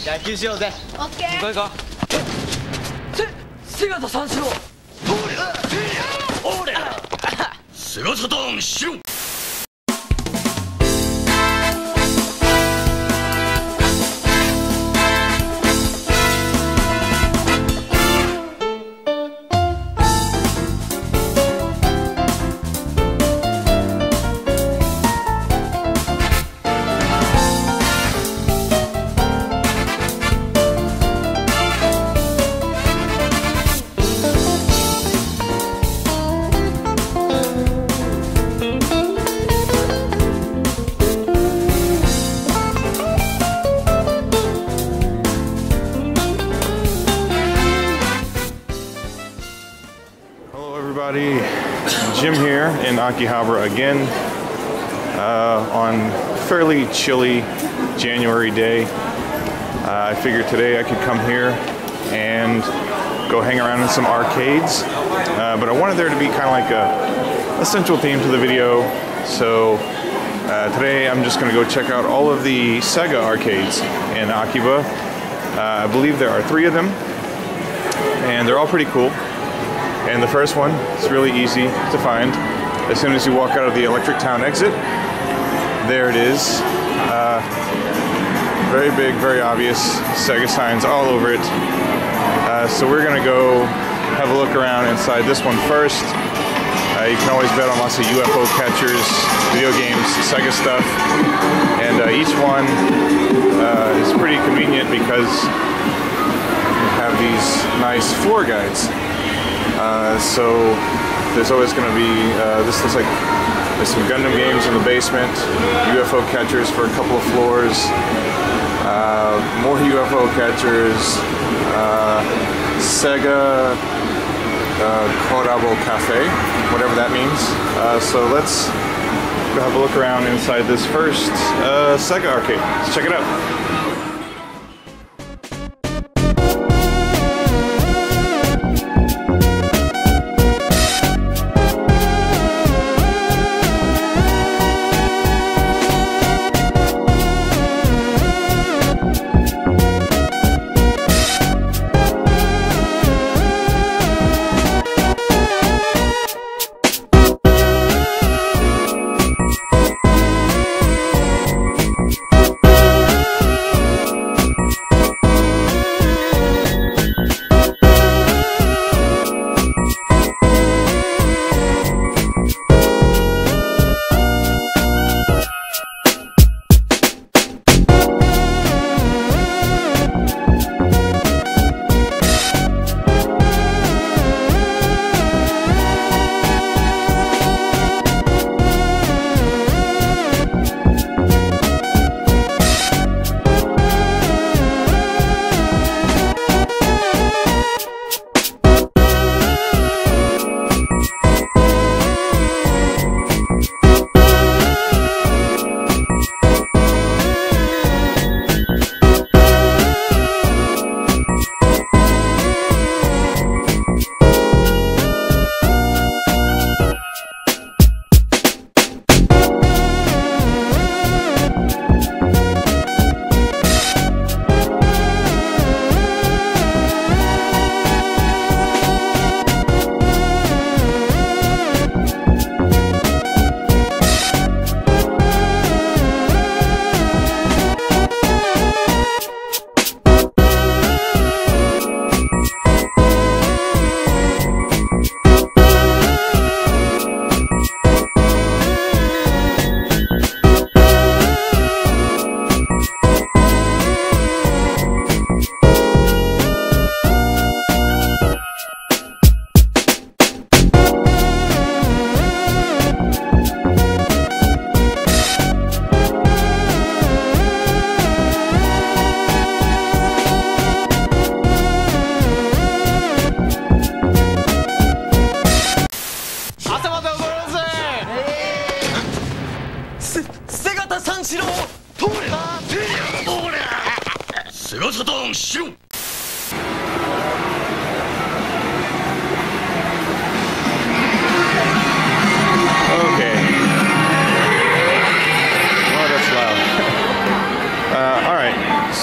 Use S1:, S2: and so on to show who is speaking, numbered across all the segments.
S1: じゃあ休しようぜ。
S2: オッケー。
S1: 行こう行こう。姿三四郎。おれ。
S3: 姿三四郎。
S4: Jim here in Akihabara again on fairly chilly January day. I figured today I could come here and go hang around in some arcades, but I wanted there to be kind of like a central theme to the video, so today I'm just going to go check out all of the Sega arcades in Akiba. I believe there are 3 of them, and they're all pretty cool. And the first one is really easy to find. As soon as you walk out of the Electric Town exit, there it is. Very big, very obvious Sega signs all over it. So we're gonna go have a look around inside this one first. You can always bet on lots of UFO catchers, video games, Sega stuff. And each one is pretty convenient because you have these nice floor guides. So there's always going to be, this looks like there's some Gundam games in the basement, UFO catchers for a couple of floors, more UFO catchers, Sega Korabo Cafe, whatever that means. So let's go have a look around inside this first Sega arcade. Let's check it out.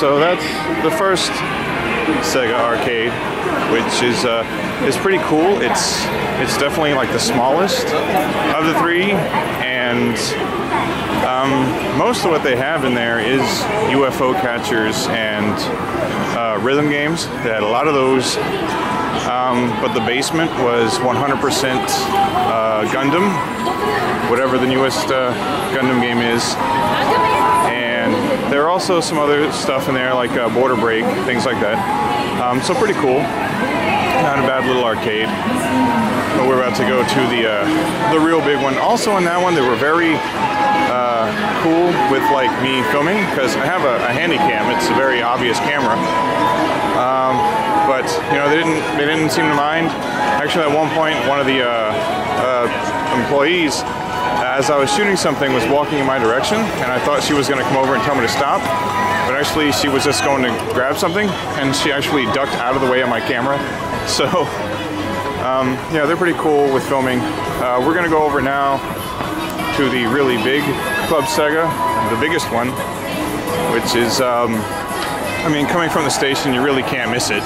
S4: so that's the first Sega Arcade, which is pretty cool. It's definitely like the smallest of the three, and most of what they have in there is UFO catchers and rhythm games. They had a lot of those, but the basement was 100% Gundam, whatever the newest Gundam game is. And there are also some other stuff in there like Border Break, things like that. So pretty cool. Not a bad little arcade. But we're about to go to the real big one. Also in that one, they were very cool with like me filming, because I have a handy cam. It's a very obvious camera. But you know, they didn't seem to mind. Actually, at one point, one of the employees, as I was shooting something, was walking in my direction, and I thought she was going to come over and tell me to stop, but actually she was just going to grab something, and she actually ducked out of the way of my camera. So yeah, they're pretty cool with filming. We're going to go over now to the really big Club Sega, the biggest one, which is I mean, coming from the station, you really can't miss it.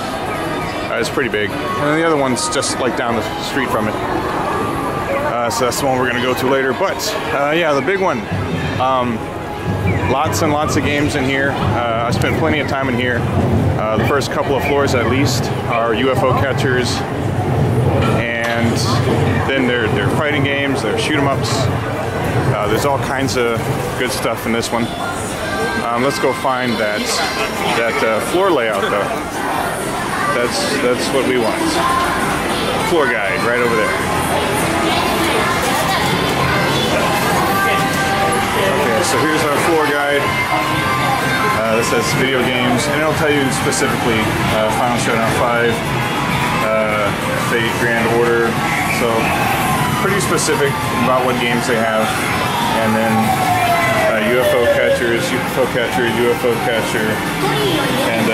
S4: It's pretty big. And then the other one's just like down the street from it. So that's the one we're going to go to later. But yeah, the big one. Lots and lots of games in here. I spent plenty of time in here. The first couple of floors at least are UFO catchers. And then they're fighting games, they're shoot 'em ups. There's all kinds of good stuff in this one. Let's go find that floor layout though. That's what we want. Floor guide right over there. Okay, so here's our floor guide. This says video games, and it'll tell you specifically Final Showdown 5, Fate, Grand Order. So pretty specific about what games they have, and then UFO catchers, UFO catcher, UFO catcher, and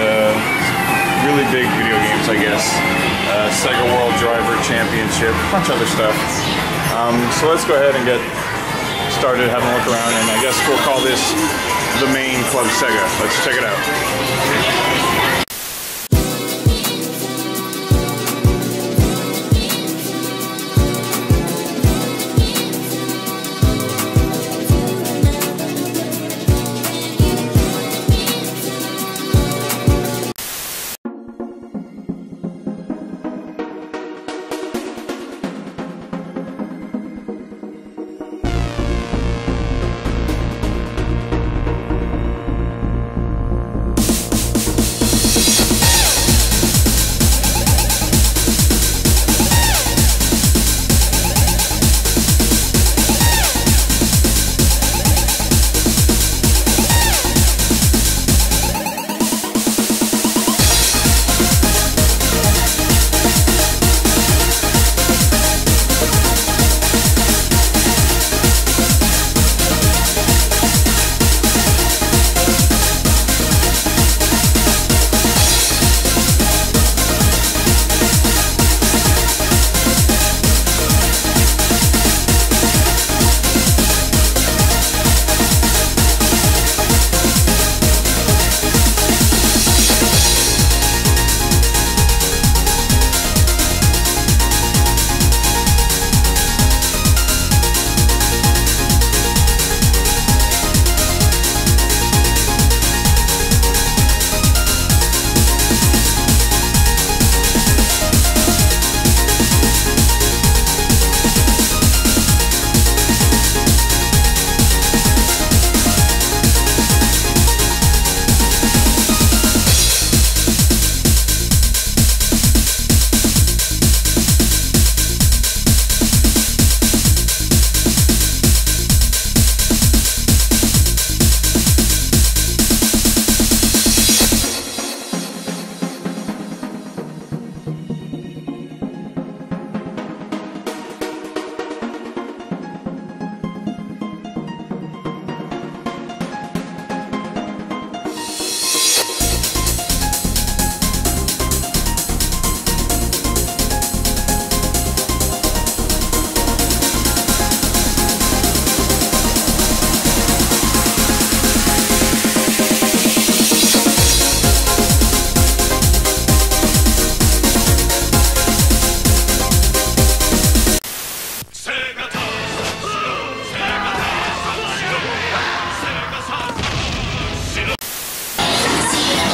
S4: really big video games, I guess. Sega World Driver Championship, a bunch of other stuff. So let's go ahead and get started having a look around, and I guess we'll call this the main Club Sega. Let's check it out.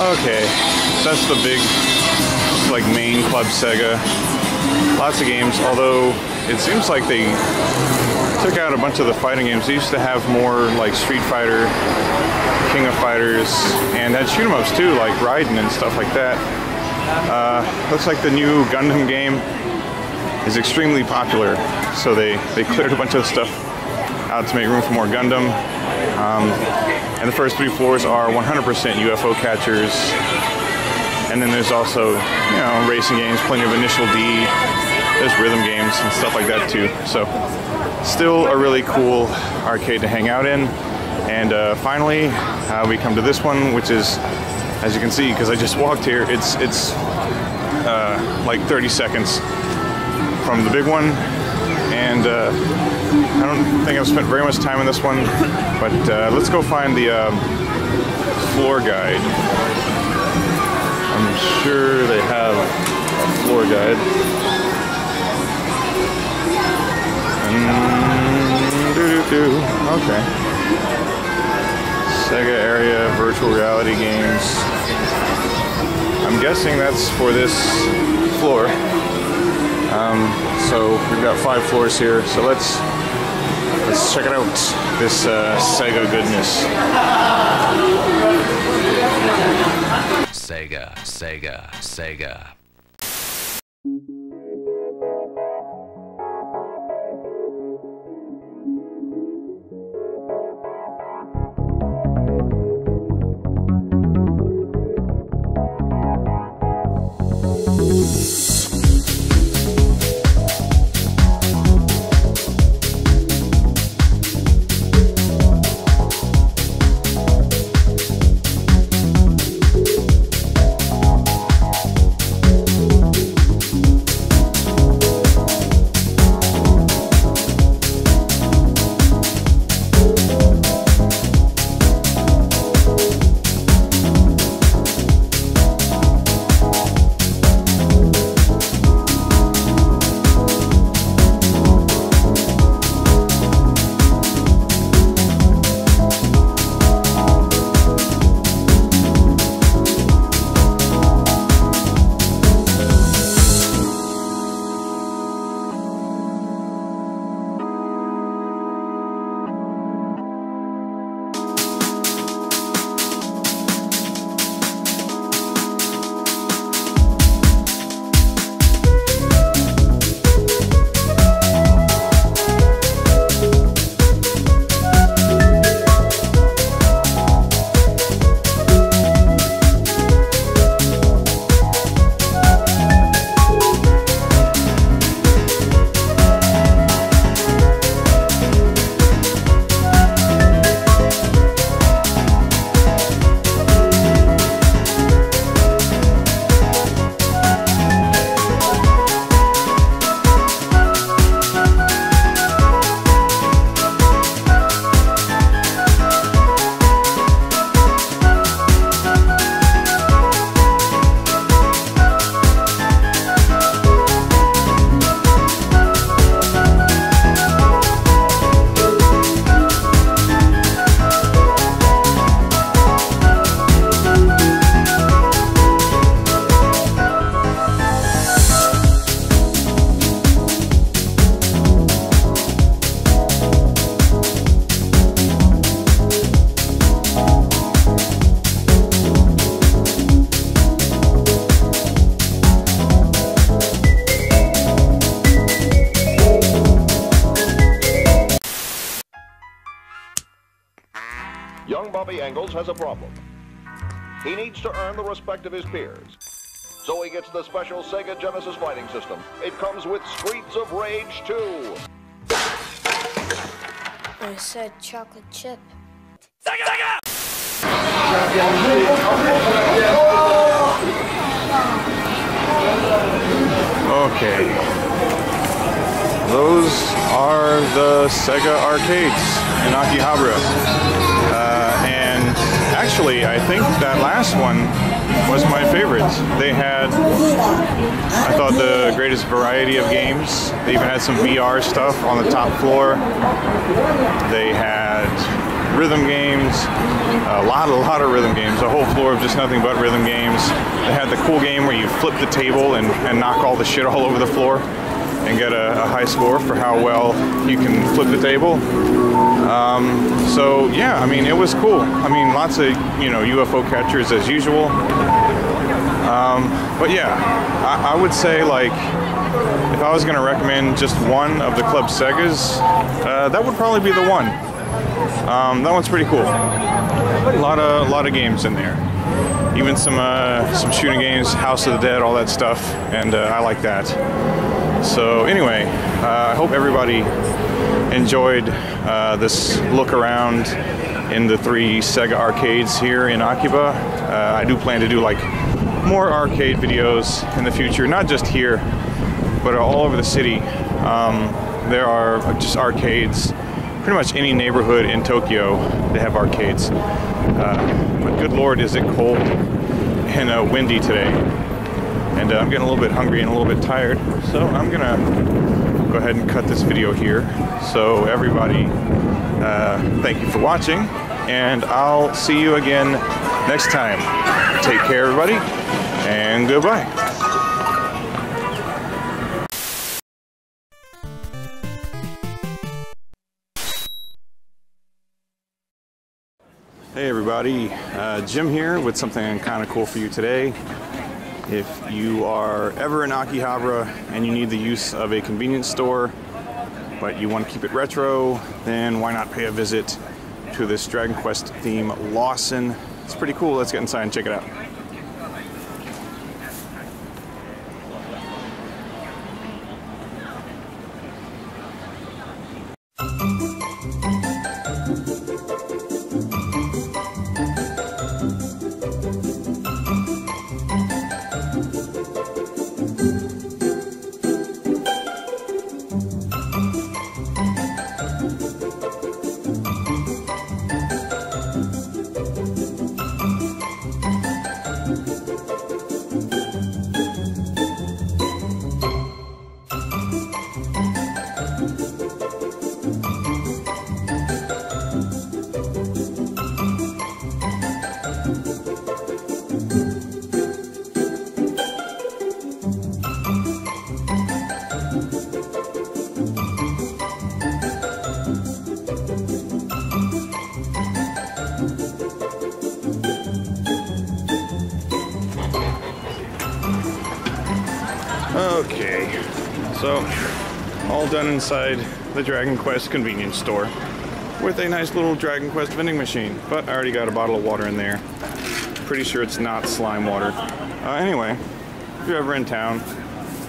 S4: Okay, so that's the big, like, main Club Sega. Lots of games, although it seems like they took out a bunch of the fighting games. They used to have more like Street Fighter, King of Fighters, and had shoot 'em ups too, like Raiden and stuff like that. Looks like the new Gundam game is extremely popular, so they cleared a bunch of stuff out to make room for more Gundam. And the first 3 floors are 100% UFO catchers. And then there's also, you know, racing games, plenty of Initial D. There's rhythm games and stuff like that too. So still a really cool arcade to hang out in. And finally, we come to this one, which is, as you can see, because I just walked here, it's like 30 seconds from the big one. And I don't think I've spent very much time in this one, but let's go find the floor guide. I'm sure they have a floor guide. Okay. Sega area virtual reality games. I'm guessing that's for this floor. So we've got 5 floors here. So let's check it out. This Sega goodness.
S3: Sega, Sega, Sega.
S2: Has a problem. He needs to earn the respect of his peers. So he gets the special Sega Genesis fighting system. It comes with Streets of Rage 2.
S5: I said chocolate chip.
S3: Sega!
S4: Okay. Those are the Sega arcades in Akihabara. And actually, I think that last one was my favorite. They had, I thought, the greatest variety of games. They even had some VR stuff on the top floor. They had rhythm games, a lot of rhythm games, a whole floor of just nothing but rhythm games. They had the cool game where you flip the table and knock all the shit all over the floor and get a high score for how well you can flip the table. So yeah, I mean, it was cool. I mean, lots of, you know, UFO catchers as usual. But yeah, I would say, like, if I was going to recommend just one of the Club Segas, that would probably be the one. That one's pretty cool. A lot of games in there. Even some shooting games, House of the Dead, all that stuff, and I like that. So anyway, I hope everybody enjoyed this look around in the 3 Sega arcades here in Akiba. I do plan to do like more arcade videos in the future, not just here, but all over the city. There are just arcades. Pretty much any neighborhood in Tokyo, they have arcades. But good Lord, is it cold and windy today. And I'm getting a little bit hungry and a little bit tired, so I'm gonna go ahead and cut this video here. So everybody, thank you for watching, and I'll see you again next time. Take care, everybody, and goodbye. Hey everybody, Jim here with something kind of cool for you today. If you are ever in Akihabara and you need the use of a convenience store, but you want to keep it retro, then why not pay a visit to this Dragon Quest theme Lawson. It's pretty cool. Let's get inside and check it out. Okay, so all done inside the Dragon Quest convenience store with a nice little Dragon Quest vending machine, but I already got a bottle of water in there. Pretty sure it's not slime water. Anyway, if you're ever in town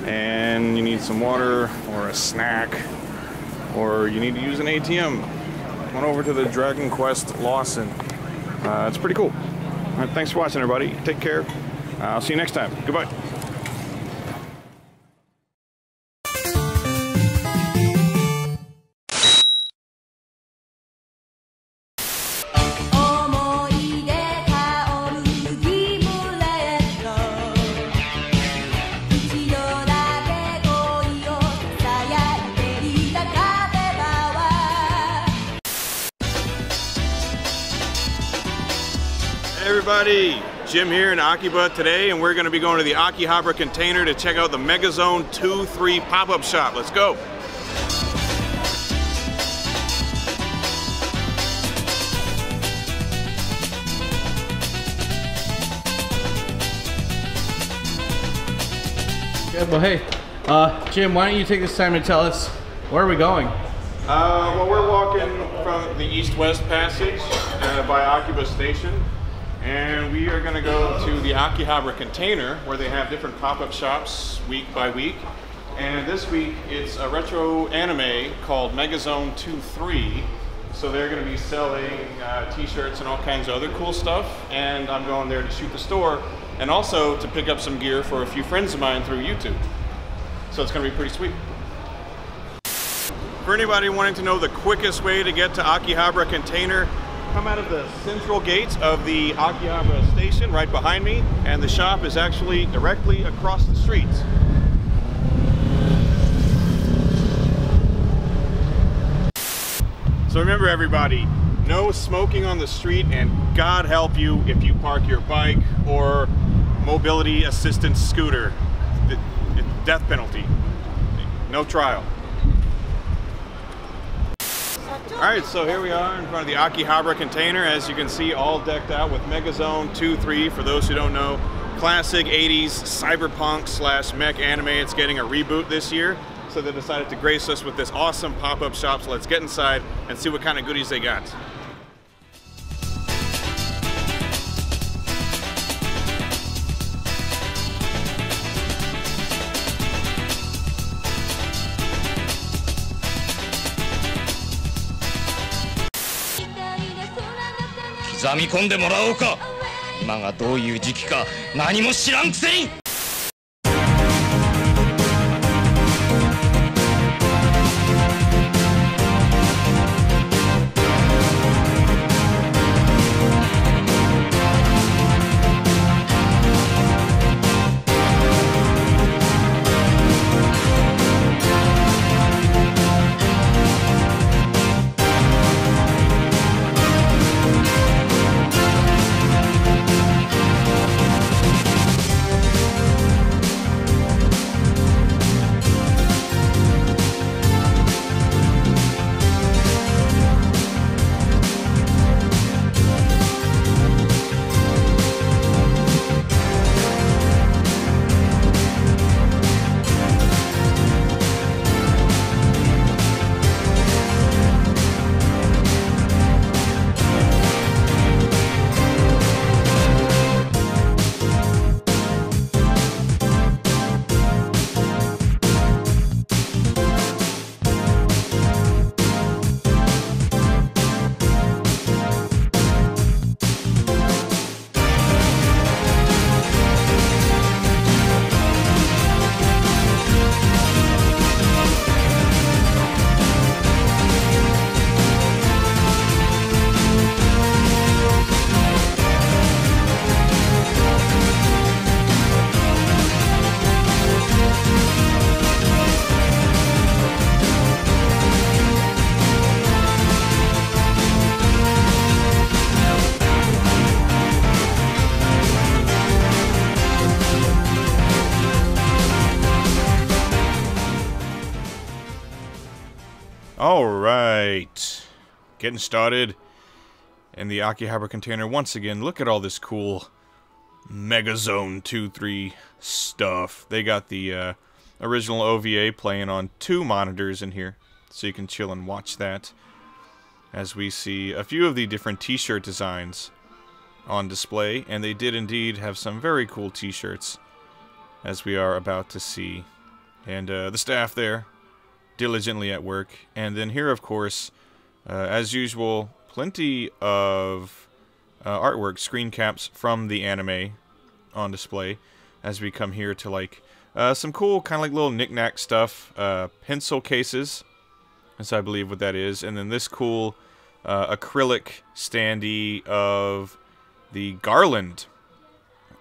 S4: and you need some water or a snack, or you need to use an ATM, come on over to the Dragon Quest Lawson. It's pretty cool. All right, thanks for watching, everybody. Take care. I'll see you next time. Goodbye. Everybody, Jim here in Akiba today, and we're going to be going to the Akihabara container to check out the Megazone 2-3 pop-up shop. Let's go.
S6: Good, well, hey, Jim, why don't you take this time to tell us where are we going?
S4: Well, we're walking from the East-West Passage by Akiba Station. And we are going to go to the Akihabara container where they have different pop-up shops week by week. And this week it's a retro anime called Megazone 2-3. So they're going to be selling t-shirts and all kinds of other cool stuff. And I'm going there to shoot the store and also to pick up some gear for a few friends of mine through YouTube. So it's going to be pretty sweet. For anybody wanting to know the quickest way to get to Akihabara container, come out of the central gate of the Akihabara station right behind me, and the shop is actually directly across the street. So remember everybody, no smoking on the street, and God help you if you park your bike or mobility assistance scooter. Death penalty. No trial. Alright, so here we are in front of the Akihabara container. As you can see, all decked out with Megazone 2-3. For those who don't know, classic 80s cyberpunk / mech anime. It's getting a reboot this year, so they decided to grace us with this awesome pop-up shop. So let's get inside and see what kind of goodies they got.
S3: 刻み込んでもらおうか。今がどういう時期か何も知らんくせに。
S4: Alright, getting started in the Akihabara container once again. Look at all this cool Megazone 2-3 stuff. They got the original OVA playing on 2 monitors in here, so you can chill and watch that. As we see a few of the different t-shirt designs on display, and they did indeed have some very cool t-shirts, as we are about to see. And the staff there, diligently at work. And then here, of course, as usual, plenty of artwork, screen caps from the anime on display, as we come here to like some cool kind of like little knick-knack stuff, pencil cases, as I believe what that is, and then this cool acrylic standee of the Garland,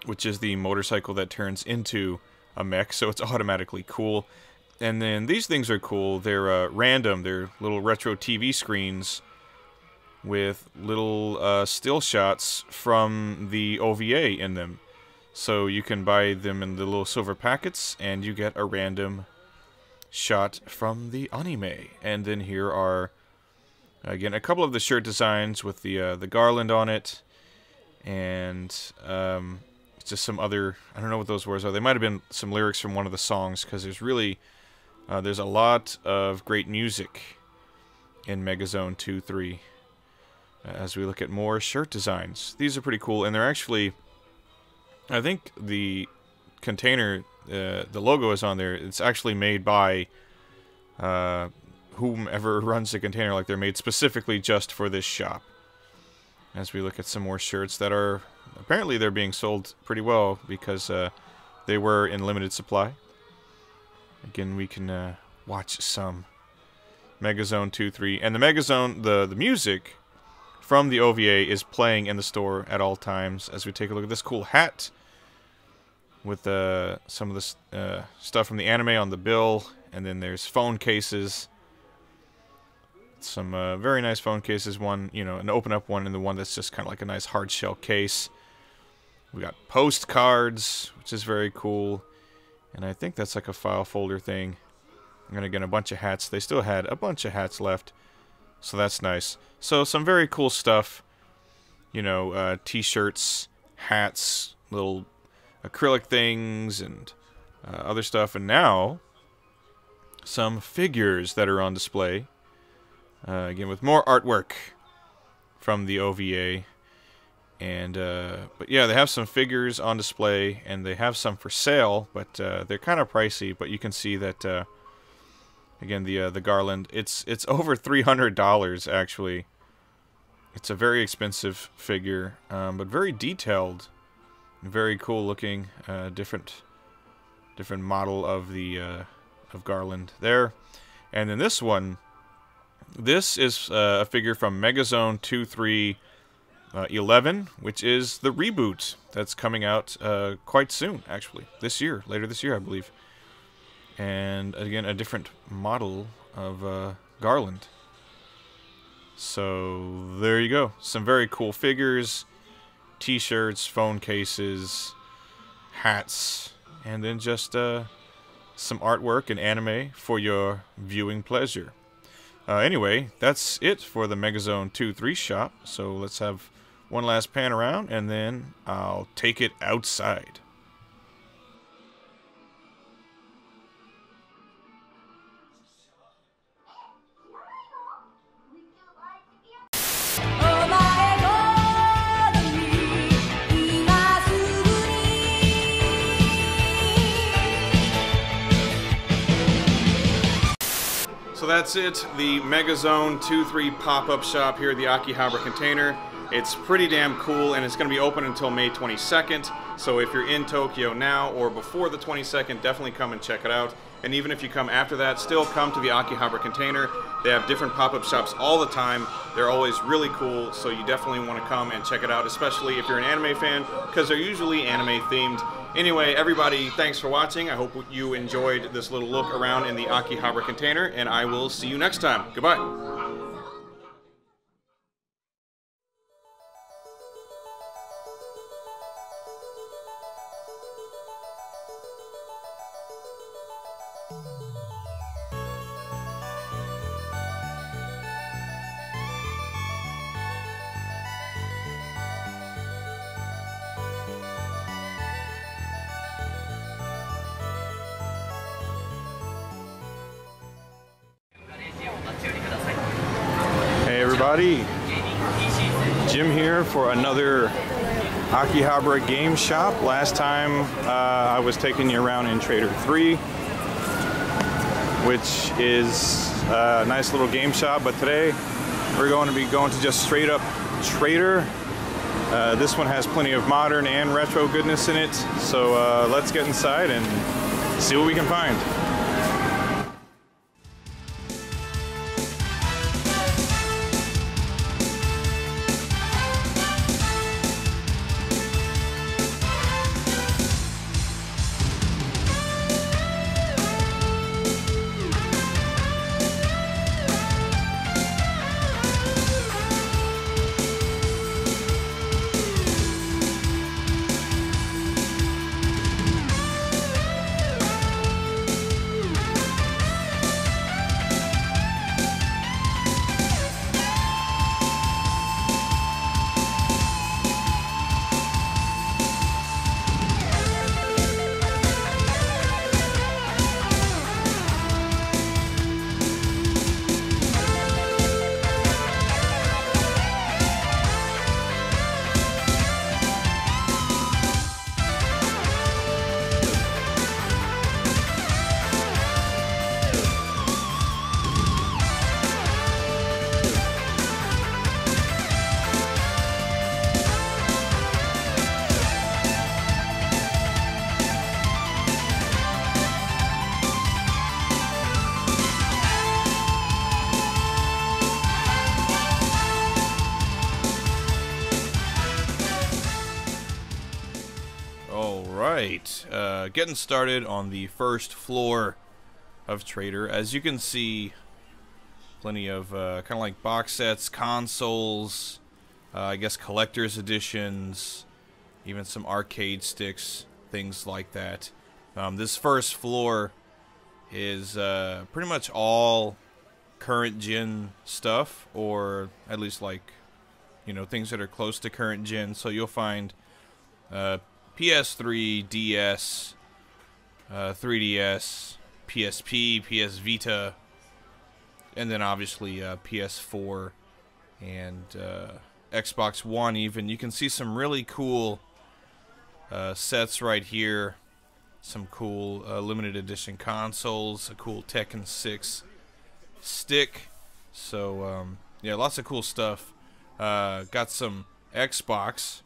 S4: which is the motorcycle that turns into a mech, so it's automatically cool. And then these things are cool. They're random. They're little retro TV screens with little still shots from the OVA in them. So you can buy them in the little silver packets, and you get a random shot from the anime. And then here are, again, a couple of the shirt designs with the garland on it, and just some other, I don't know what those words are. They might have been some lyrics from one of the songs, because there's really... there's a lot of great music in Megazone 2-3 as we look at more shirt designs. These are pretty cool, and they're actually, I think the container, the logo is on there. It's actually made by whomever runs the container. Like, they're made specifically just for this shop. As we look at some more shirts that are, apparently they're being sold pretty well, because they were in limited supply. Again, we can watch some Megazone 2-3. And the Megazone, the music from the OVA is playing in the store at all times. As we take a look at this cool hat with some of the stuff from the anime on the bill. And then there's phone cases. some very nice phone cases. One, you know, an open up one, and the one that's just kind of like a nice hard shell case. We got postcards, which is very cool. And I think that's like a file folder thing. And again, a bunch of hats. They still had a bunch of hats left, so that's nice. So some very cool stuff. You know, t-shirts, hats, little acrylic things, and other stuff. And now, some figures that are on display. Again, with more artwork from the OVA. And, but yeah, they have some figures on display, and they have some for sale, but they're kind of pricey. But you can see that, again, the garland, it's over $300, actually. It's a very expensive figure, but very detailed, very cool looking, different model of the of garland there. And then this one, this is a figure from Megazone 2311, which is the reboot that's coming out quite soon, actually, this year, later this year, I believe. And again, a different model of garland. So there you go, some very cool figures, t-shirts, phone cases, hats, and then just some artwork and anime for your viewing pleasure. Anyway, that's it for the Megazone 2-3 shop. So let's have one last pan around, and then I'll take it outside. So that's it, the Megazone 2-3 pop-up shop here at the Akihabara container. It's pretty damn cool, and it's going to be open until May 22nd. So if you're in Tokyo now or before the 22nd, definitely come and check it out. And even if you come after that, still come to the Akihabara container. They have different pop-up shops all the time. They're always really cool, so you definitely want to come and check it out, especially if you're an anime fan, because they're usually anime themed. Anyway, everybody, thanks for watching. I hope you enjoyed this little look around in the Akihabara container, and I will see you next time. Goodbye. Hey everybody, Jim here for another Akihabara game shop. Last time I was taking you around in Trader 3, which is a nice little game shop, but today we're going to be going to just straight up Trader. This one has plenty of modern and retro goodness in it, so let's get inside and see what we can find. Getting started on the first floor of Trader. As you can see, Plenty of kind of like box sets, consoles, I guess collector's editions, even some arcade sticks, things like that. This first floor is pretty much all current gen stuff, or at least like, you know, things that are close to current gen. So you'll find PS3, DS, 3DS, PSP, PS Vita, and then obviously PS4 and Xbox One even. You can see some really cool sets right here. Some cool limited edition consoles, a cool Tekken 6 stick. So, yeah, lots of cool stuff. Got some Xbox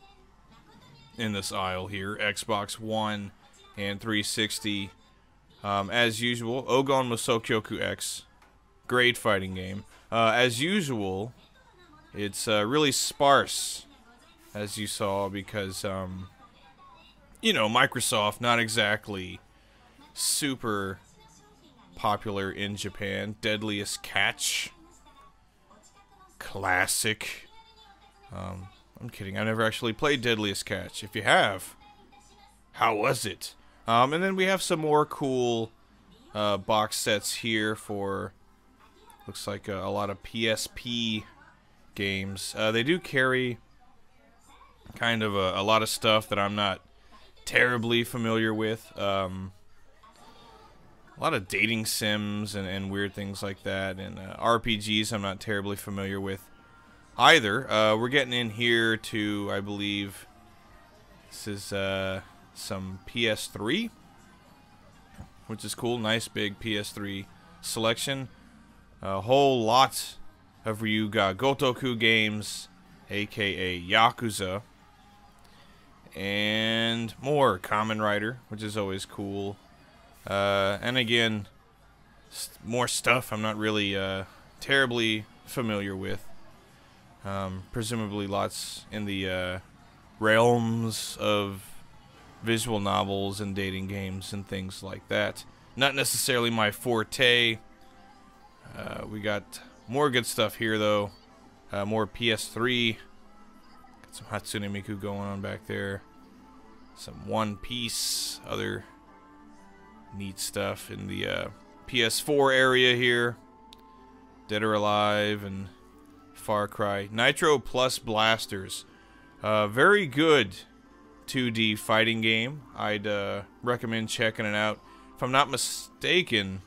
S4: in this aisle here. Xbox One and 360. As usual, Ogon Musokyoku X. Great fighting game. As usual, it's really sparse, as you saw, because, you know, Microsoft, not exactly super popular in Japan. Deadliest Catch. Classic. I'm kidding. I never actually played Deadliest Catch. If you have, how was it? And then we have some more cool box sets here for, looks like a lot of PSP games. They do carry kind of a lot of stuff that I'm not terribly familiar with. A lot of dating sims and weird things like that, and RPGs I'm not terribly familiar with either. We're getting in here to, I believe, this is some PS3, which is cool. Nice big PS3 selection. A whole lot of Ryuga Gotoku games, aka Yakuza, and more Kamen Rider, which is always cool. And again, more stuff I'm not really terribly familiar with. Presumably lots in the realms of visual novels and dating games and things like that. Not necessarily my forte. We got more good stuff here, though. More PS3. Got some Hatsune Miku going on back there. Some One Piece. Other neat stuff in the PS4 area here. Dead or Alive and Far Cry. Nitro Plus Blasters. Very good 2D fighting game. I'd recommend checking it out. If I'm not mistaken,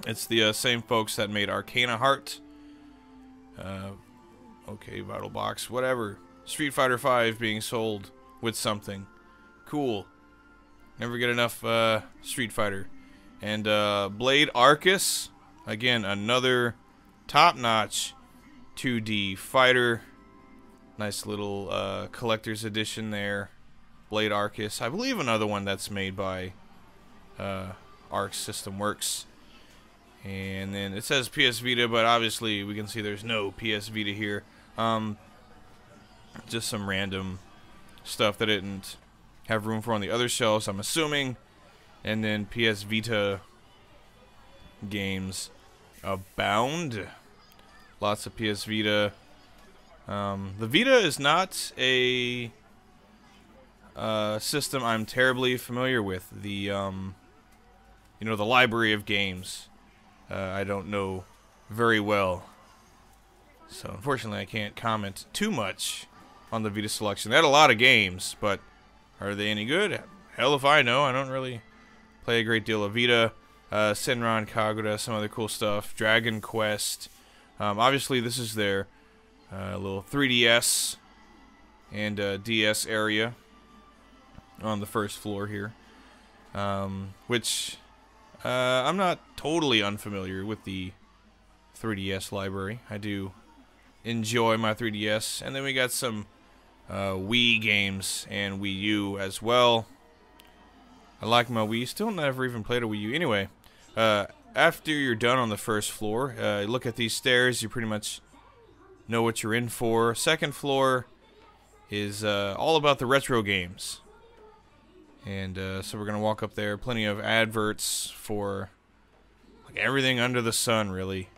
S4: it's the same folks that made Arcana Heart. Okay, Vital Box, whatever. Street Fighter V being sold with something. Cool. Never get enough Street Fighter. And Blade Arcus. Again, another top-notch 2D fighter. Nice little collector's edition there. Blade Arcus. I believe another one that's made by Arc System Works. And then it says PS Vita, but obviously we can see there's no PS Vita here. Just some random stuff that didn't have room for on the other shelves, I'm assuming. And then PS Vita games abound. Lots of PS Vita. The Vita is not a system I'm terribly familiar with. The you know, the library of games, I don't know very well. So unfortunately I can't comment too much on the Vita selection. They had a lot of games, but are they any good? Hell if I know. I don't really play a great deal of Vita. Senran Kagura, some other cool stuff. Dragon Quest. Obviously this is their little 3DS and DS area on the first floor here, which I'm not totally unfamiliar with the 3DS library. I do enjoy my 3DS. And then we got some Wii games and Wii U as well. I like my Wii. Still never even played a Wii U. Anyway, after you're done on the first floor, look at these stairs. You pretty much know what you're in for. Second floor is all about the retro games. And so we're going to walk up there. Plenty of adverts for like everything under the sun, really.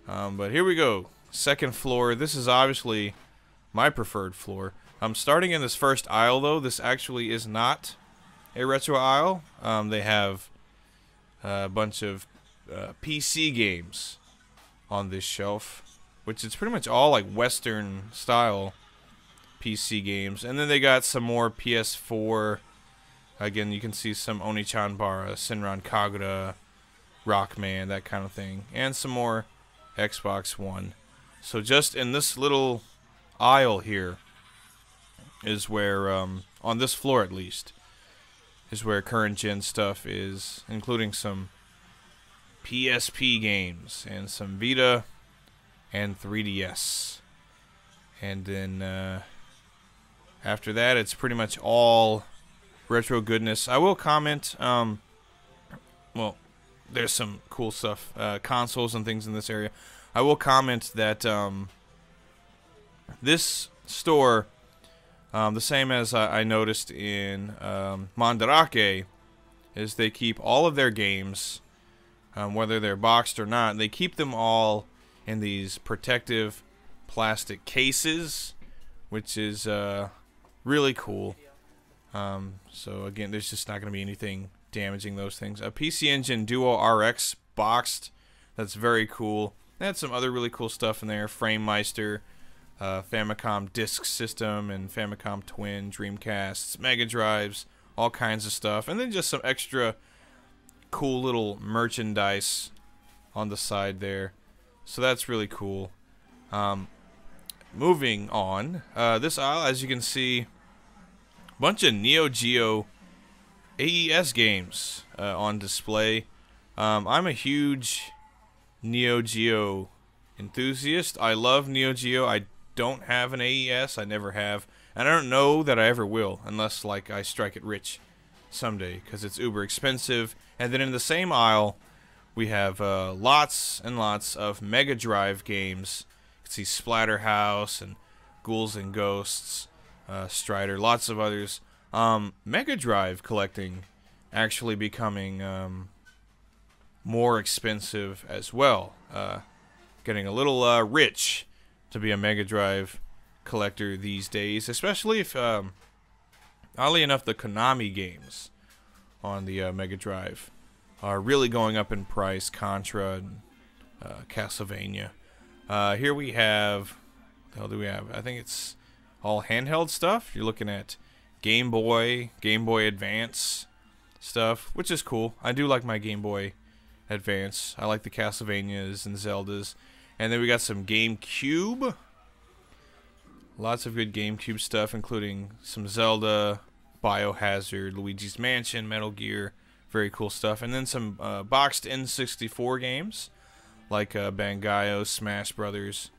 S4: But here we go. Second floor. This is obviously my preferred floor. I'm starting in this first aisle, though. This actually is not a retro aisle. They have a bunch of PC games on this shelf, which is pretty much all like Western style PC games. And then they got some more PS4. Again, you can see some Onechanbara, Senran Kagura, Rockman, that kind of thing. And some more Xbox One. So just in this little aisle here is where, on this floor at least, is where current gen stuff is, including some PSP games and some Vita and 3DS. And then after that, it's pretty much all retro goodness. I will comment, well, there's some cool stuff, consoles and things in this area. I will comment that this store, the same as I noticed in Mandarake, is they keep all of their games, whether they're boxed or not, they keep them all in these protective plastic cases, which is really cool. So again, there's just not going to be anything damaging those things. A PC Engine Duo RX boxed, that's very cool. They had some other really cool stuff in there. FrameMeister, Famicom Disk System, and Famicom Twin, Dreamcasts, Mega Drives, all kinds of stuff. And then just some extra cool little merchandise on the side there. So that's really cool. Moving on, this aisle, as you can see, a bunch of Neo Geo AES games on display. I'm a huge Neo Geo enthusiast. I love Neo Geo. I don't have an AES. I never have. And I don't know that I ever will, unless like I strike it rich someday, because it's uber expensive. And then in the same aisle, we have lots and lots of Mega Drive games. You can see Splatterhouse and Ghouls and Ghosts, Strider, lots of others. Mega Drive collecting actually becoming more expensive as well. Getting a little rich to be a Mega Drive collector these days, especially if, oddly enough, the Konami games on the Mega Drive are really going up in price. Contra and Castlevania. Here we have, what the hell do we have? I think it's all handheld stuff. You're looking at Game Boy Advance stuff, which is cool. I do like my Game Boy Advance. I like the Castlevanias and Zeldas. And then we got some GameCube. Lots of good GameCube stuff, including some Zelda, Biohazard, Luigi's Mansion, Metal Gear. Very cool stuff. And then some boxed N64 games, like Bangai-O, Smash Brothers,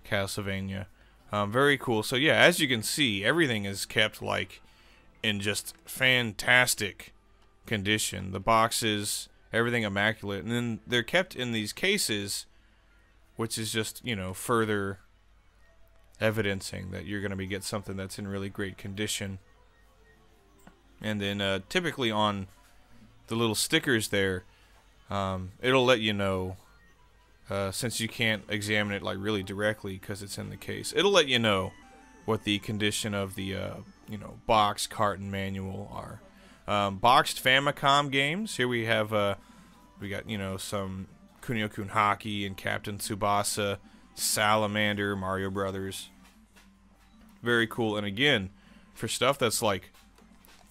S4: Castlevania. Very cool. So yeah, as you can see, everything is kept like in just fantastic condition. The boxes, everything immaculate, and then they're kept in these cases, which is just, you know, further evidencing that you're going to get something that's in really great condition. And then typically on the little stickers there, it'll let you know, since you can't examine it like really directly because it's in the case, it'll let you know what the condition of the you know, box, carton, manual are. Boxed Famicom games. Here we have we got, you know, some Kunio-kun Hockey and Captain Tsubasa, Salamander, Mario Brothers. Very cool. And again, for stuff that's like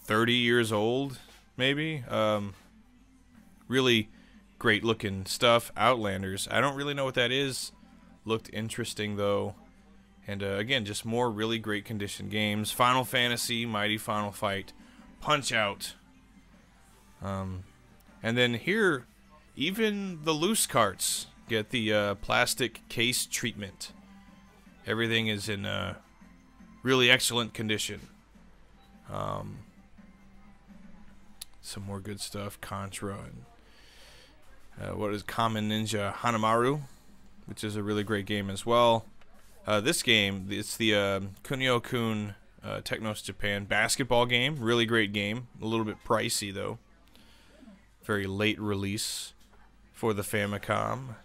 S4: 30 years old, maybe, really great looking stuff. Outlanders, I don't really know what that is. Looked interesting though. And again, just more really great condition games. Final Fantasy, Mighty Final Fight, Punch-Out. And then here, even the loose carts get the plastic case treatment. Everything is in really excellent condition. Some more good stuff. Contra and what is Kamen Ninja Hanamaru, which is a really great game as well. This game, it's the Kunio-kun Technos Japan basketball game. Really great game. A little bit pricey though. Very late release for the Famicom.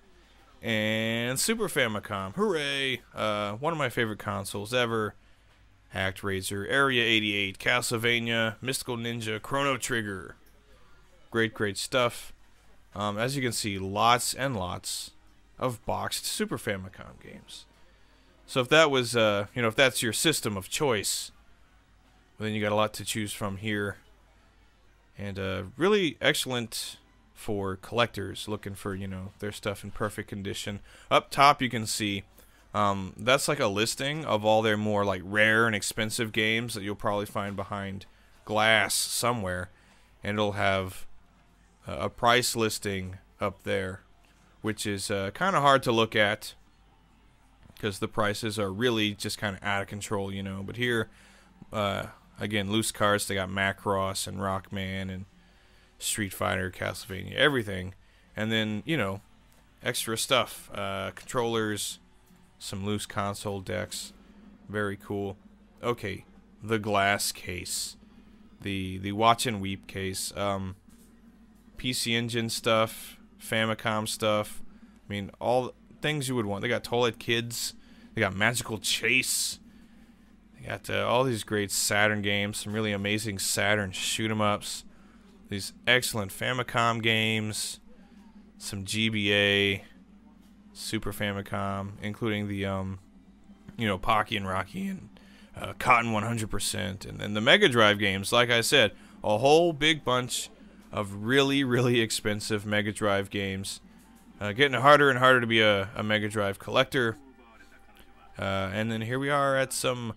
S4: And Super Famicom, hooray! One of my favorite consoles ever. ActRaiser, Area 88, Castlevania, Mystical Ninja, Chrono Trigger. Great, great stuff. As you can see, lots and lots of boxed Super Famicom games. So if that was, if that's your system of choice, well, then you got a lot to choose from here. And really excellent for collectors looking for, their stuff in perfect condition. Up top you can see that's like a listing of all their more like rare and expensive games that you'll probably find behind glass somewhere, and it'll have a price listing up there, which is kind of hard to look at because the prices are really just kind of out of control, but here again, loose cards, they got Macross and Rockman and Street Fighter, Castlevania, everything. And then, extra stuff. Controllers, some loose console decks. Very cool. Okay, the glass case. The Watch and Weep case. PC Engine stuff, Famicom stuff. I mean, all things you would want. They got Toilet Kids. They got Magical Chase. They got all these great Saturn games. Some really amazing Saturn shoot-'em-ups. These excellent Famicom games, some GBA, Super Famicom, including the, Pocky and Rocky and Cotton 100%, and then the Mega Drive games. Like I said, a whole big bunch of really, really expensive Mega Drive games. Getting harder and harder to be a Mega Drive collector. And then here we are at some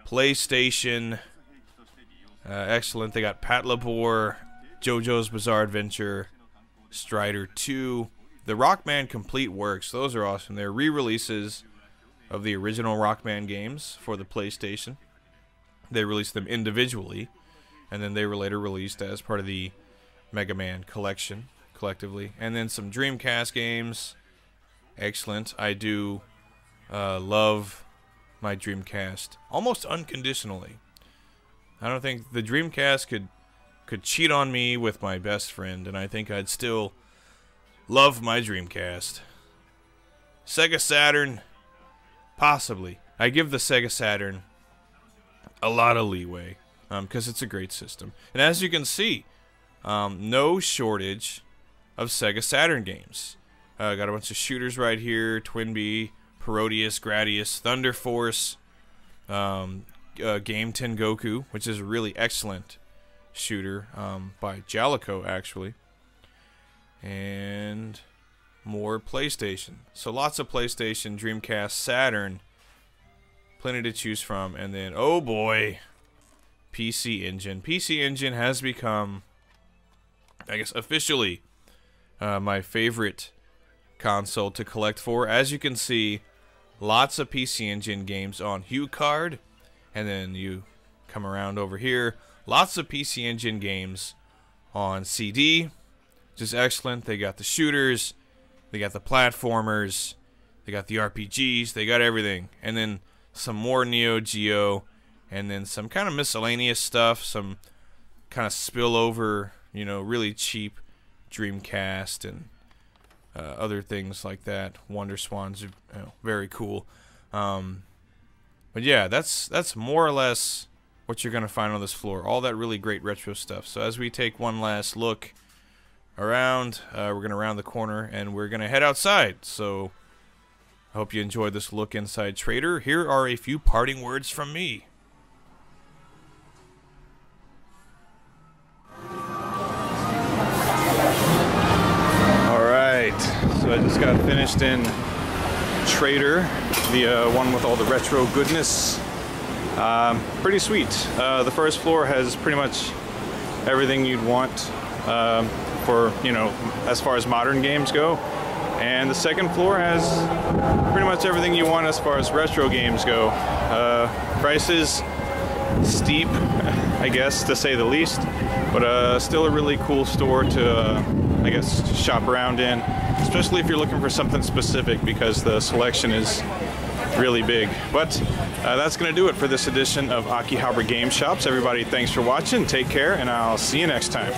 S4: PlayStation. Excellent. They got Pat Labor, JoJo's Bizarre Adventure, Strider 2, the Rockman Complete Works. Those are awesome. They're re-releases of the original Rockman games for the PlayStation. They released them individually, and then they were later released as part of the Mega Man collection, collectively. And then some Dreamcast games. Excellent. I do love my Dreamcast almost unconditionally. I don't think the Dreamcast could cheat on me with my best friend, and I think I'd still love my Dreamcast. Sega Saturn, possibly. I give the Sega Saturn a lot of leeway, because it's a great system. And as you can see, no shortage of Sega Saturn games. Got a bunch of shooters right here, Twinbee, Parodius, Gradius, Thunder Force, Game Tengoku, which is a really excellent shooter by Jalico, actually, and more PlayStation. So lots of PlayStation, Dreamcast, Saturn, plenty to choose from. And then, oh boy, PC Engine. PC Engine has become, I guess, officially my favorite console to collect for. As you can see, lots of PC Engine games on HuCard, and then you come around over here, lots of PC Engine games on CD, which is excellent. They got the shooters, they got the platformers, they got the RPGs, they got everything. And then some more Neo Geo, and then some kind of miscellaneous stuff, some kind of spillover, really cheap Dreamcast and other things like that. Wonder Swans, very cool. But yeah, that's more or less what you're going to find on this floor. All that really great retro stuff. So as we take one last look around, we're going to round the corner and we're going to head outside. So I hope you enjoyed this look inside Trader. Here are a few parting words from me. Alright, so I just got finished in Trader, the one with all the retro goodness. Pretty sweet. The first floor has pretty much everything you'd want for, as far as modern games go. And the second floor has pretty much everything you want as far as retro games go. Prices steep, I guess, to say the least, but still a really cool store to, I guess, shop around in, especially if you're looking for something specific, because the selection is really big. But that's going to do it for this edition of Akihabara Game Shops. Everybody, thanks for watching, take care, and I'll see you next time.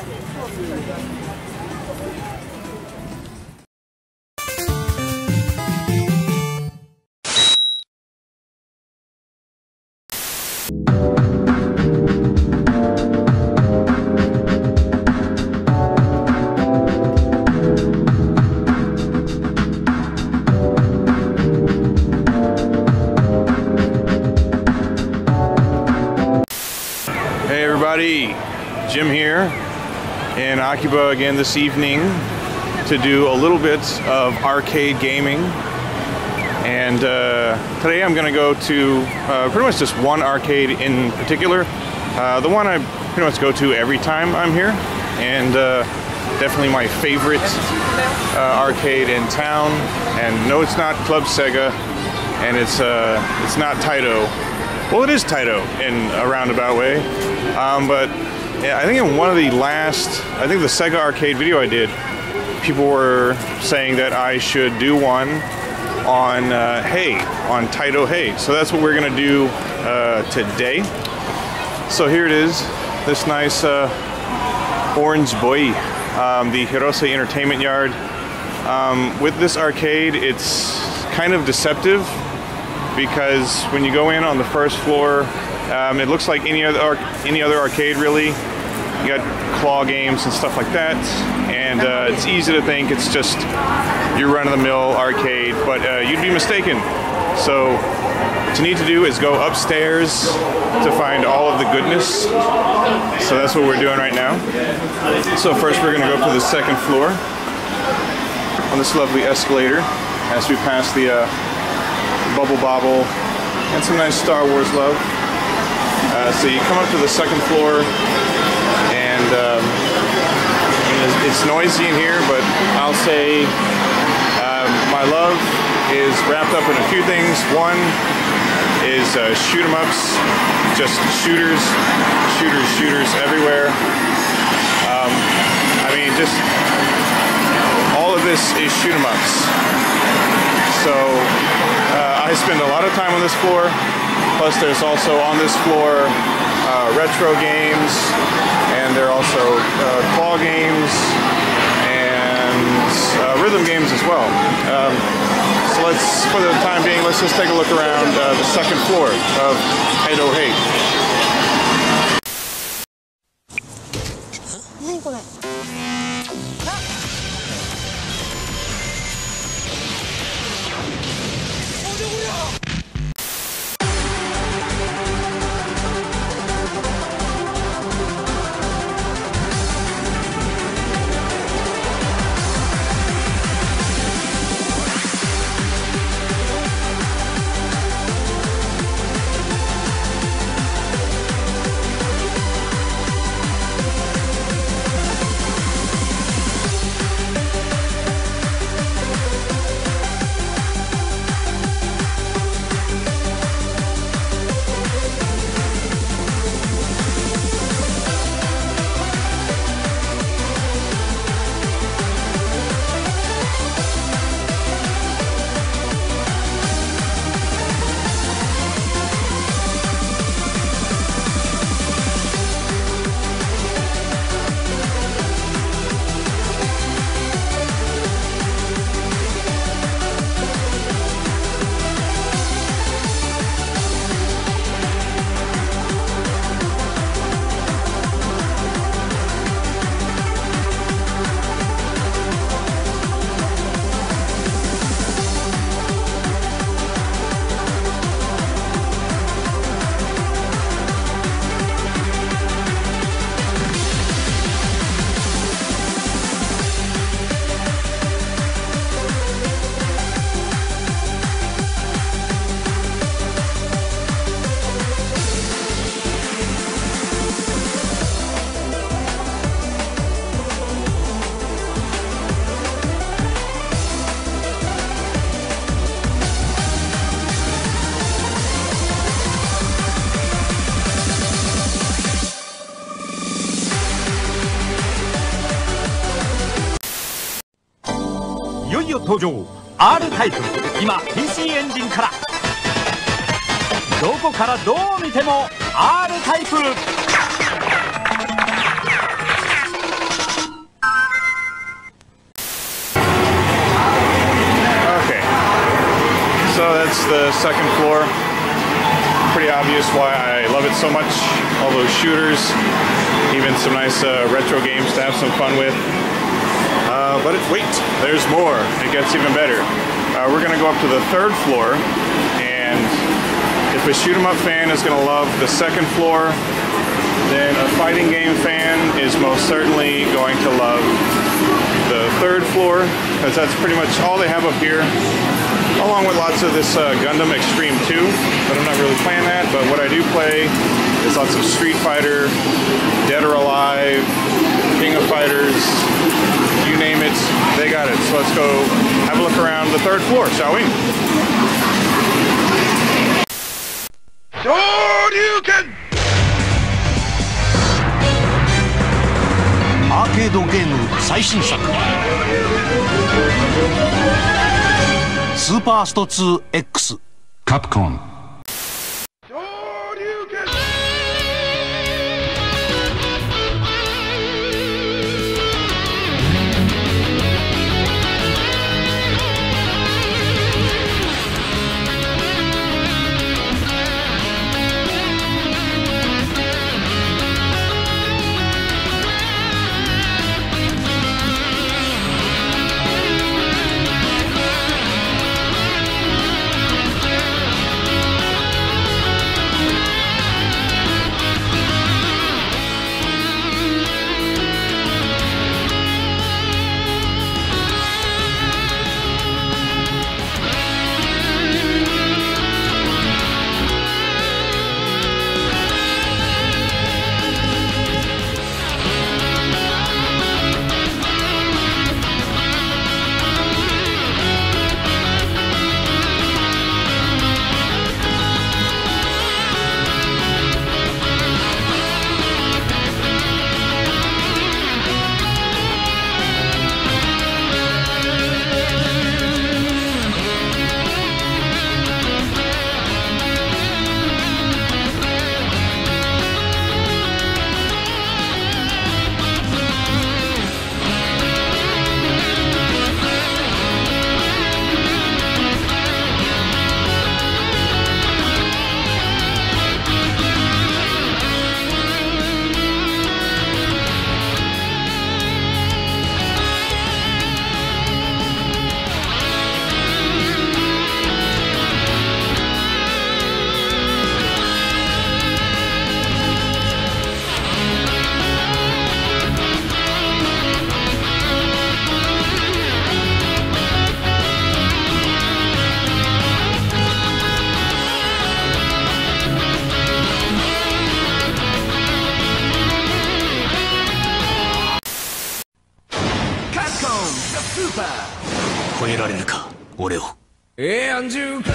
S4: Hey everybody, Jim here in Akihabara again this evening to do a little bit of arcade gaming. And today I'm going to go to pretty much just one arcade in particular. The one I pretty much go to every time I'm here, and definitely my favorite arcade in town. And no, it's not Club Sega, and it's not Taito. Well, it is Taito in a roundabout way, but yeah, I think in one of the last, I think the Sega Arcade video I did, people were saying that I should do one on on Taito Hey. So that's what we're gonna do today. So here it is, this nice orange boy, the Hirose Entertainment Yard. With this arcade, it's kind of deceptive because when you go in on the first floor, it looks like any other arcade really. You got claw games and stuff like that, and it's easy to think it's just your run-of-the-mill arcade, but you'd be mistaken. So what you need to do is go upstairs to find all of the goodness. So that's what we're doing right now. So first we're going to go up to the second floor on this lovely escalator as we pass the Bubble Bobble and some nice Star Wars love. So you come up to the second floor, and it's noisy in here, but I'll say my love is wrapped up in a few things. One is shoot 'em ups, just shooters everywhere. I mean, just all of this is shoot 'em ups. So I spend a lot of time on this floor. Plus, there's also on this floor retro games, and there are also claw games and rhythm games as well. So let's, for the time being, let's just take a look around the second floor of Taito Hey.
S7: いよいよ登場 R タイプ、今 PC エンジンからどこからどう見ても R タイプ。
S4: Okay, so that's the second floor. pretty obvious why I love it so much. All those shooters, even some nice retro games to have some fun with. But wait, there's more. It gets even better. We're gonna go up to the 3rd floor, and if a shoot 'em up fan is gonna love the 2nd floor, then a fighting game fan is most certainly going to love the 3rd floor, because that's pretty much all they have up here, along with lots of this Gundam Extreme 2, but I'm not really playing that. But what I do play is lots of Street Fighter, Dead or Alive, King of Fighters, you name it, they got it. So let's go have a look around the 3rd floor, shall we? KidShoryuken!
S7: アーケードゲーム最新作スーパースト 2X カプコン
S3: 超えられるか俺を
S1: 安住か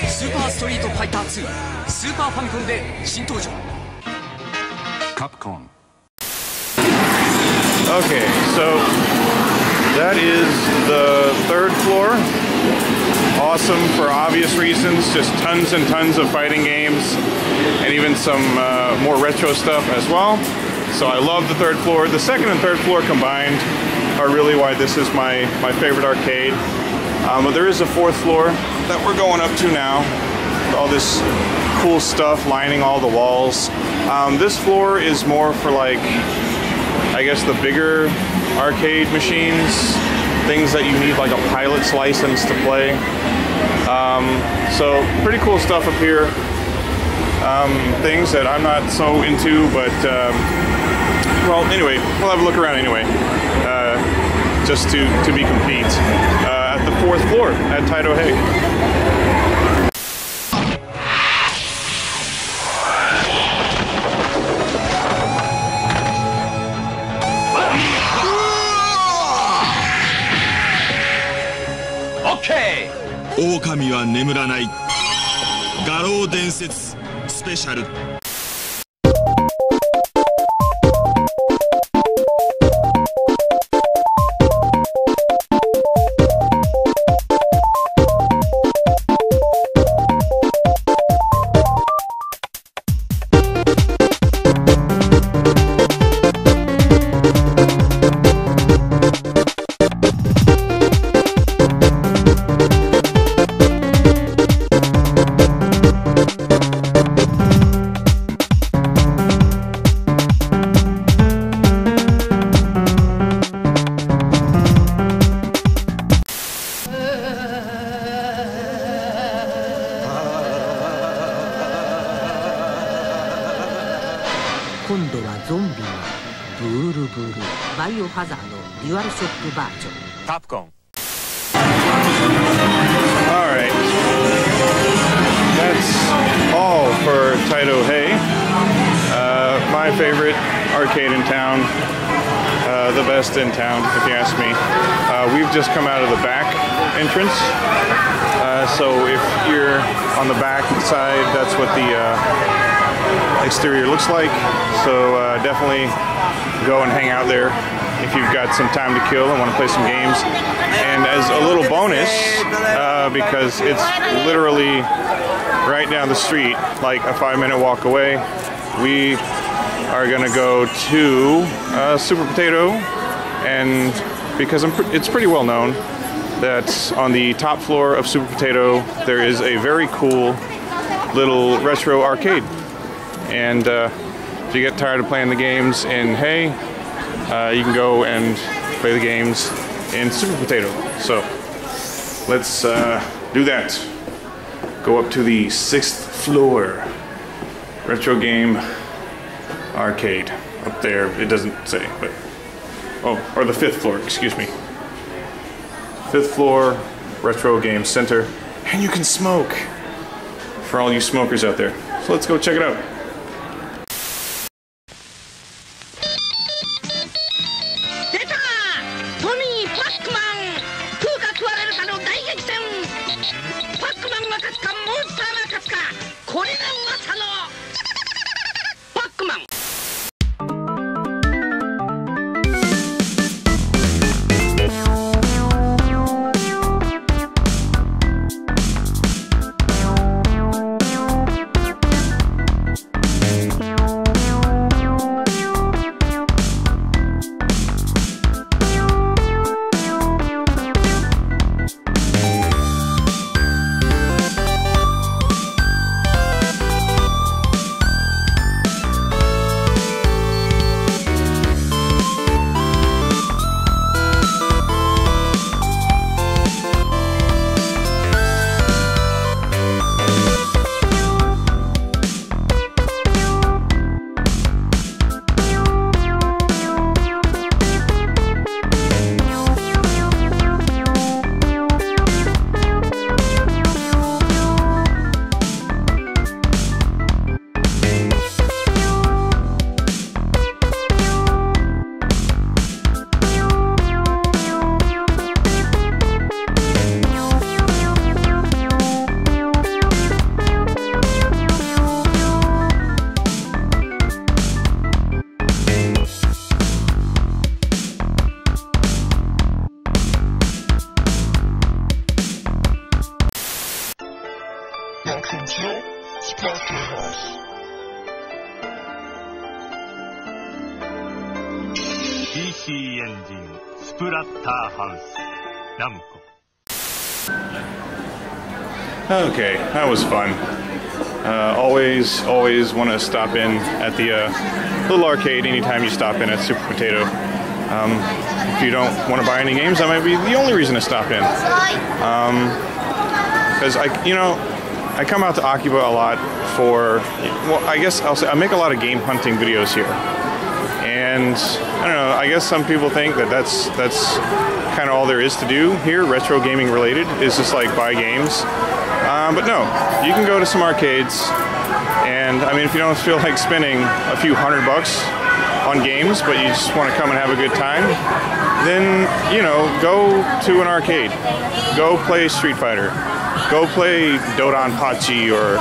S1: スーパーストリートファイター2スーパーファミコンで新登場
S7: カプコン
S4: Okay, so that is the 3rd floor. Awesome for obvious reasons, just tons and tons of fighting games and even some more retro stuff as well. So I love the 3rd floor. The 2nd and 3rd floor combined are really why this is my favorite arcade. But there is a 4th floor that we're going up to now. All this cool stuff lining all the walls. This floor is more for like, I guess the bigger arcade machines, things that you need like a pilot's license to play. So pretty cool stuff up here. Things that I'm not so into, but well, anyway, we'll have a look around anyway, just to be complete. At the 4th floor at Taito Hey.
S3: OK
S8: 狼は眠らない画廊伝説スペシャル
S9: 今度はゾンビがブールブルバイオハザードデュアルショックバージョンタプコン
S4: Alright, that's all for Taito Hey, my favorite arcade in town, the best in town if you ask me. We've just come out of the back entrance, so if you're on the back side, that's what the exterior looks like, so definitely go and hang out there if you've got some time to kill and want to play some games. And as a little bonus, because it's literally right down the street, like a 5-minute walk away, we are gonna go to Super Potato, and because it's pretty well known that on the top floor of Super Potato there is a very cool little retro arcade. And if you get tired of playing the games in Hey, you can go and play the games in Super Potato. So let's do that. Go up to the 6th floor. Retro Game Arcade. Up there, it doesn't say, but... Oh, or the 5th floor, excuse me. 5th floor, Retro Game Center. And you can smoke! For all you smokers out there. So let's go check it out. Okay, that was fun. Always want to stop in at the little arcade anytime you stop in at Super Potato. If you don't want to buy any games, that might be the only reason to stop in. Because I come out to Akiba a lot for, well, I guess I'll say I make a lot of game hunting videos here. And I don't know, I guess some people think that that's kind of all there is to do here, retro gaming related, is just like buy games. But no, you can go to some arcades, and I mean, if you don't feel like spending a few $100 on games, but you just want to come and have a good time, then, you know, go to an arcade. Go play Street Fighter. Go play Dodon Pachi or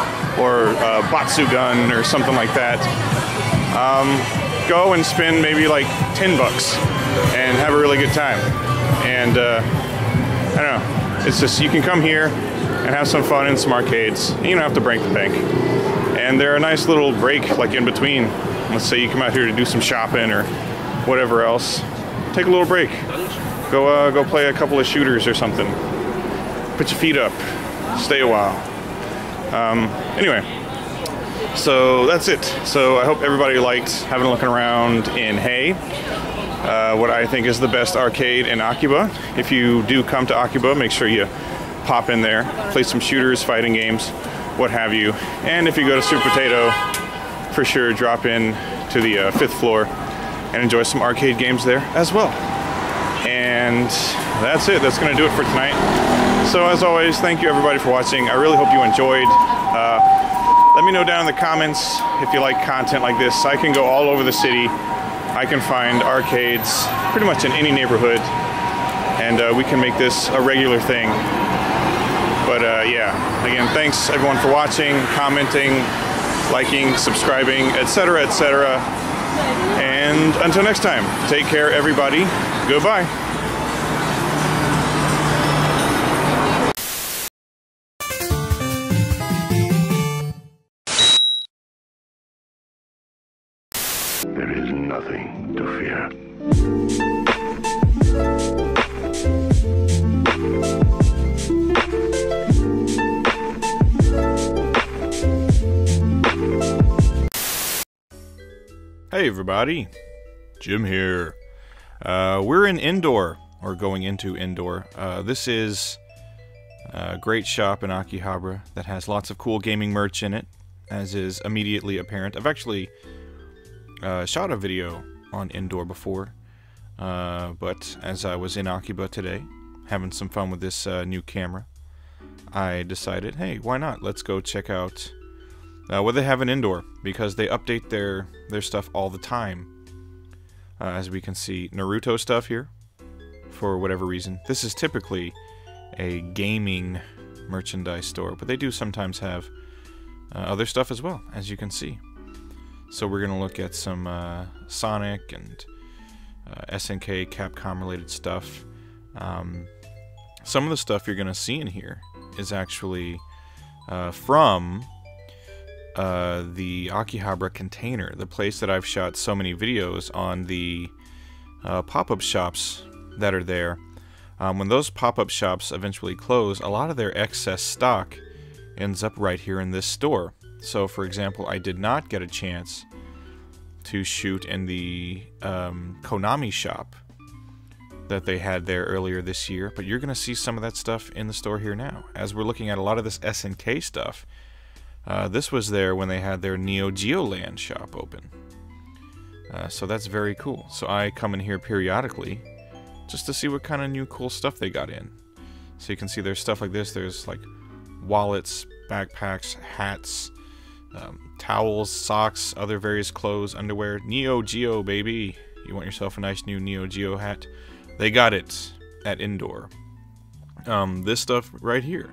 S4: Batsugun or something like that. Go and spend maybe like $10 and have a really good time. And I don't know, it's just, you can come here and have some fun in some arcades. You don't have to break the bank. And they're a nice little break, like in between. Let's say you come out here to do some shopping or whatever else. Take a little break. Go play a couple of shooters or something. Put your feet up. Stay a while. Anyway, so that's it. So I hope everybody liked having a look around in Hey. What I think is the best arcade in Akiba. If you do come to Akiba, make sure you pop in there, play some shooters, fighting games, what have you. And if you go to Super Potato, for sure drop in to the 5th floor and enjoy some arcade games there as well. And that's it. That's going to do it for tonight. So as always, thank you everybody for watching. I really hope you enjoyed. Let me know down in the comments if you like content like this. I can go all over the city. I can find arcades pretty much in any neighborhood, and we can make this a regular thing. But yeah, again, thanks everyone for watching, commenting, liking, subscribing, etc., etc. And until next time, take care everybody. Goodbye.
S10: There is nothing to fear.
S4: Hey everybody, Jim here. We're in Indoor, or going into Indoor. This is a great shop in Akihabara that has lots of cool gaming merch in it, as is immediately apparent. I've actually shot a video on Indoor before, but as I was in Akiba today, having some fun with this new camera, I decided, hey, why not? Let's go check out what they have in Indoor, because they update their stuff all the time. As we can see, Naruto stuff here, for whatever reason. This is typically a gaming merchandise store, but they do sometimes have other stuff as well, as you can see. So we're going to look at some Sonic and SNK Capcom related stuff. Some of the stuff you're going to see in here is actually from the Akihabara container, the place that I've shot so many videos on the pop-up shops that are there. When those pop-up shops eventually close, a lot of their excess stock ends up right here in this store. So, for example, I did not get a chance to shoot in the Konami shop that they had there earlier this year, but you're going to see some of that stuff in the store here now. As we're looking at a lot of this SNK stuff, this was there when they had their Neo Geo Land shop open. So that's very cool. So I come in here periodically just to see what kind of new cool stuff they got in. So you can see there's stuff like this. There's like wallets, backpacks, hats, towels, socks, other various clothes, underwear. Neo Geo, baby. You want yourself a nice new Neo Geo hat? They got it at Indoor. This stuff right here.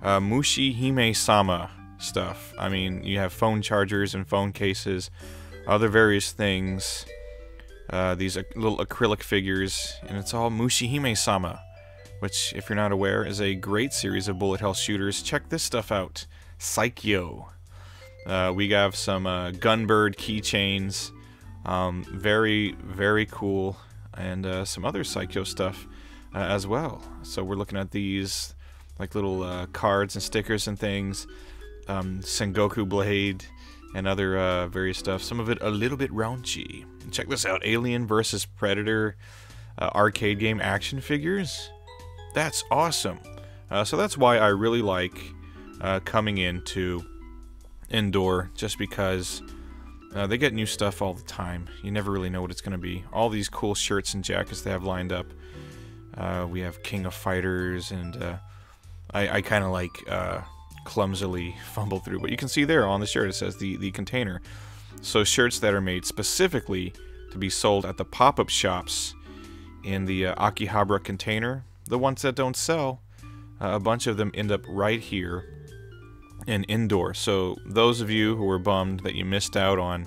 S4: Mushi Hime-sama stuff. I mean, you have phone chargers and phone cases, other various things, these little acrylic figures, and it's all Mushi Hime-sama, which, if you're not aware, is a great series of bullet hell shooters. Check this stuff out. Psycho. We have some Gunbird keychains, very, very cool, and some other Psycho stuff as well. So we're looking at these like little cards and stickers and things. Sengoku Blade, and other various stuff. Some of it a little bit raunchy. Check this out. Alien vs. Predator arcade game action figures. That's awesome. So that's why I really like coming into Indoor, just because they get new stuff all the time. You never really know what it's going to be. All these cool shirts and jackets they have lined up. We have King of Fighters, and I kind of like clumsily fumble through, but you can see there on the shirt it says the container. So shirts that are made specifically to be sold at the pop-up shops in the Akihabara container, the ones that don't sell, a bunch of them end up right here in Indoor. So those of you who were bummed that you missed out on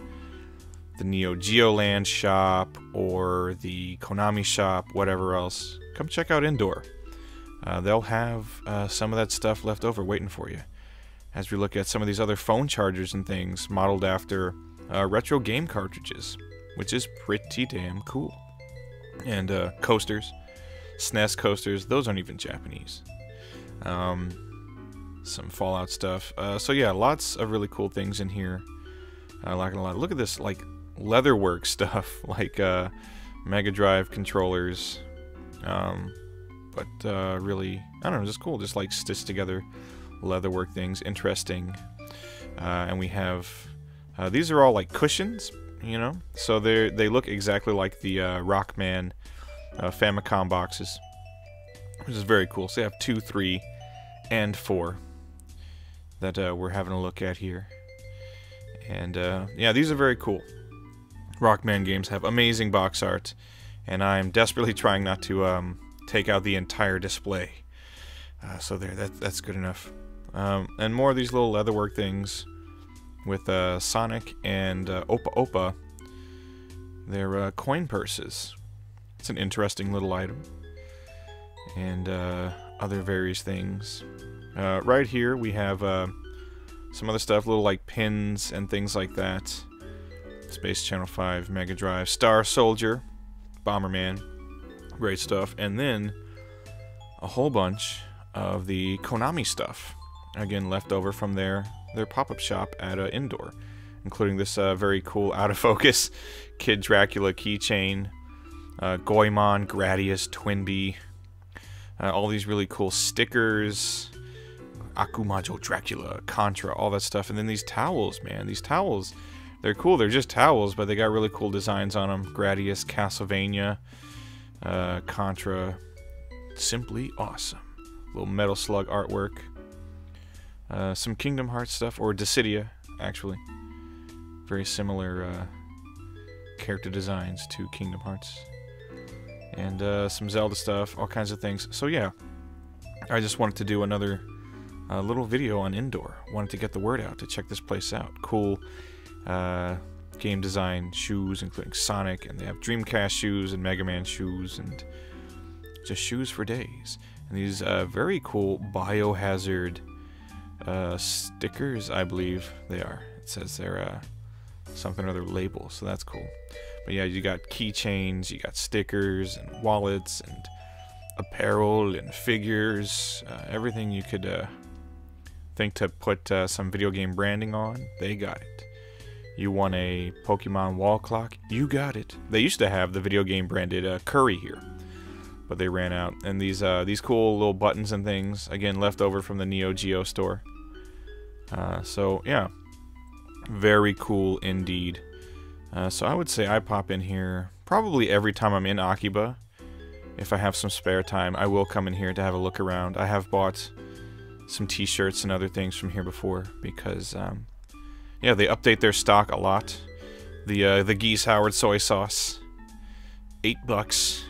S4: the Neo Geo Land shop or the Konami shop, whatever else, come check out Indoor. They'll have some of that stuff left over waiting for you. As we look at some of these other phone chargers and things modeled after retro game cartridges, which is pretty damn cool. And coasters, SNES coasters, those aren't even Japanese. Some Fallout stuff. So yeah, lots of really cool things in here. I like it a lot. Look at this, like, leatherwork stuff, like Mega Drive controllers. But really, I don't know, just cool, just like stitched together leatherwork things, interesting. And we have, these are all like cushions, you know? So they look exactly like the Rockman Famicom boxes, which is very cool. So they have 2, 3, and 4 that we're having a look at here. And yeah, these are very cool. Rockman Games have amazing box art, and I'm desperately trying not to take out the entire display. So there, that's good enough. And more of these little leatherwork things with Sonic and Opa Opa. They're coin purses. It's an interesting little item. And other various things. Right here we have some other stuff, little like pins and things like that. Space Channel 5, Mega Drive, Star Soldier, Bomberman, great stuff. And then a whole bunch of the Konami stuff, again left over from their pop-up shop at Indoor, including this very cool out-of-focus Kid Dracula keychain, Goemon, Gradius, Twinbee, all these really cool stickers, Akumajo Dracula, Contra, all that stuff. And then these towels, man, these towels, they're cool. They're just towels, but they got really cool designs on them. Gradius, Castlevania, Contra, simply awesome. Little Metal Slug artwork. Some Kingdom Hearts stuff, or Dissidia, actually. Very similar character designs to Kingdom Hearts. And some Zelda stuff, all kinds of things. So yeah, I just wanted to do another little video on Indoor. Wanted to get the word out to check this place out. Cool game design shoes, including Sonic, and they have Dreamcast shoes and Mega Man shoes, and just shoes for days. And these very cool Biohazard stickers, I believe they are. It says they're something or other label, so that's cool. But yeah, you got keychains, you got stickers and wallets and apparel and figures, everything you could think to put some video game branding on, they got it. You want a Pokemon wall clock, you got it. They used to have the video game branded Curry here, but they ran out. And these cool little buttons and things, again left over from the Neo Geo store. So yeah, very cool indeed. So I would say I pop in here probably every time I'm in Akiba. If I have some spare time, I will come in here to have a look around. I have bought some t-shirts and other things from here before because yeah, they update their stock a lot. The Geese Howard soy sauce, $8.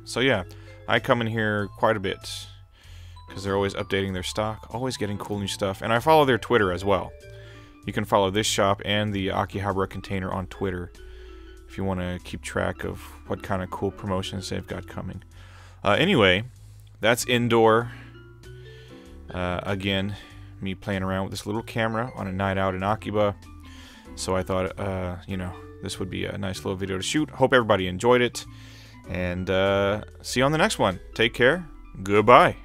S4: So yeah, I come in here quite a bit because they're always updating their stock, always getting cool new stuff, and I follow their Twitter as well. You can follow this shop and the Akihabara container on Twitter if you want to keep track of what kind of cool promotions they've got coming. Anyway, that's Indoor. Again, me playing around with this little camera on a night out in Akiba. So I thought, you know, this would be a nice little video to shoot. Hope everybody enjoyed it. And see you on the next one. Take care. Goodbye.